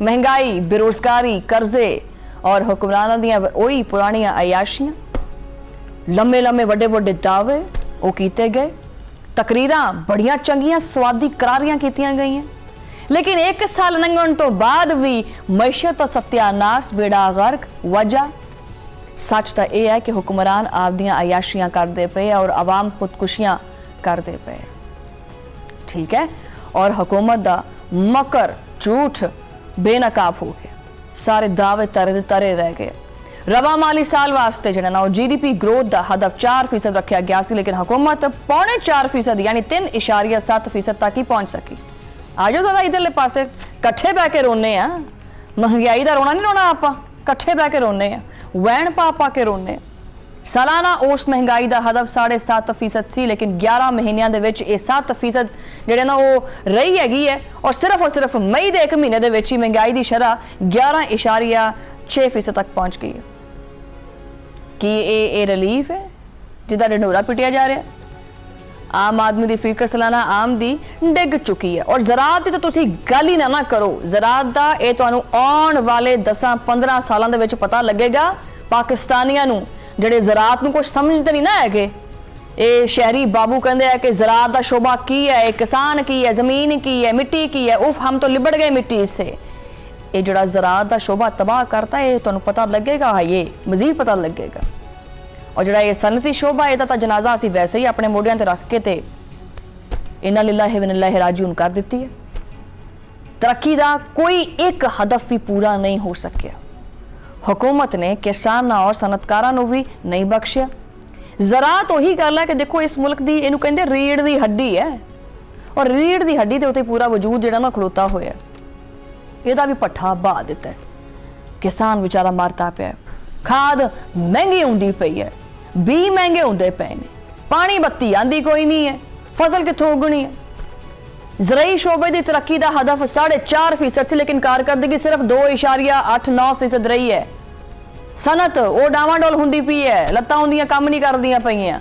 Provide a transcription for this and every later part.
महंगाई, बेरोजगारी, कर्जे और हुक्मरानां दियां ओही पुरानियां अयाशियां, लम्मे लम्मे वड्डे वड्डे दावे वो कीते गए, तकरीरां बड़ियां चंगियां स्वादी करारियां कीतियां गईयां, लेकिन एक साल लंघण तो बाद भी मैशत सत्यानाश बेड़ा गर्क। वजह सच तो यह है कि हुक्मरान आपदियां अयाशियां करते पे और अवाम खुदकुशियां करते पे। ठीक है, और हुकूमत दा मकर झूठ बेनकाब हो गए, सारे दावे तरे तरे रह गए। रवा माली साल वास्ते जो ना GDP ग्रोथ का हदफ 4% रखा गया सी, लेकिन हुकूमत 4.25% यानी 3.7% तक ही पहुंच सकी। आ जाओ जरा इधरले पासे, कट्ठे बह के रोने आ। महंगाई का रोना नहीं रोना, आप कट्ठे बह के रोने आ, वैन पा पा के रोने। सालाना उस महंगाई का हदफ 7.5% सी, लेकिन 11 महीनों के 7% ਜਿਹੜੇ ਨਾ ਉਹ ਰਹੀ ਹੈਗੀ है, और सिर्फ मई के 1 महीने ਦੇ ਵਿੱਚ ਹੀ महंगाई की शरह 11.6% तक पहुंच गई है। कि ये रिलीफ है जिदा ढंडोरा पिटिया जा रहा है? आम आदमी की फिकर सालाना आम दी डिग चुकी है। और ज़राअत की तो तुसी गल ही ना करो। ज़राअत का ये तुहानू आने वाले 10-15 सालों के पता लगेगा। पाकिस्तानियों नू ਜਿਹੜੇ ज़राअत ਨੂੰ कुछ समझते नहीं ना है। ये शहरी बाबू कहते हैं कि ज़राअत का शोबा की है, किसान की है, ज़मीन की है, मिट्टी की है, उफ हम तो लिबड़ गए मिट्टी से। ये जो ज़राअत का शोबा तबाह करता है, तो पता लगेगा, ये मजीद पता लगेगा। और जो ये सनती शोबा है, तो जनाजा असी वैसे ही अपने मोडियां ते रख के ते इन्ना लिल्लाहि व इन्ना इलैहि राजिऊन कर दी है। तरक्की का कोई एक हदफ भी पूरा नहीं हो सकिया। हुकूमत ने किसानों और सनतकारों भी नहीं बख्शिया। ज़राअत वही गल है कि देखो इस मुल्क की इनू कहते रीढ़ की हड्डी है, और रीढ़ की हड्डी के उत्ते पूरा वजूद जो ना खड़ोता होया, यदा भी पट्ठा बहा दिता है। किसान बेचारा मरता पाया, खाद महंगी आउंदी पई है, बी महंगे आउंदे पे ने, पानी बत्ती आंदी कोई नहीं है, फसल कित्थों उगनी है। ज़राई शोबे की तरक्की का हदफ 4.5% से, लेकिन कारकर्दगी सिर्फ 2.89% रही है। सनत वो डावाडोल होंदी पई है, लत्तां होंदियां काम नहीं करदियां पईयां,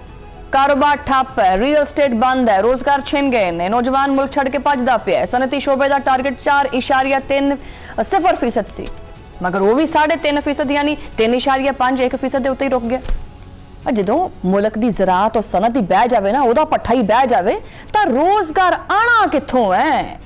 कारोबार ठप है, रियल स्टेट बंद है, रोजगार छिन गए ने, नौजवान मुल्क छड़ के भजदा पिया है। सनती शोबे का टारगेट 4.30% सी, मगर वो भी 3.5% यानी 3.51% के उत्ते ही रुक गया। जो मुल्क की ज़राअत और सनत ही बह जाए ना, वह पट्ठा ही बह जाए, तो रोजगार आना कित्थों है?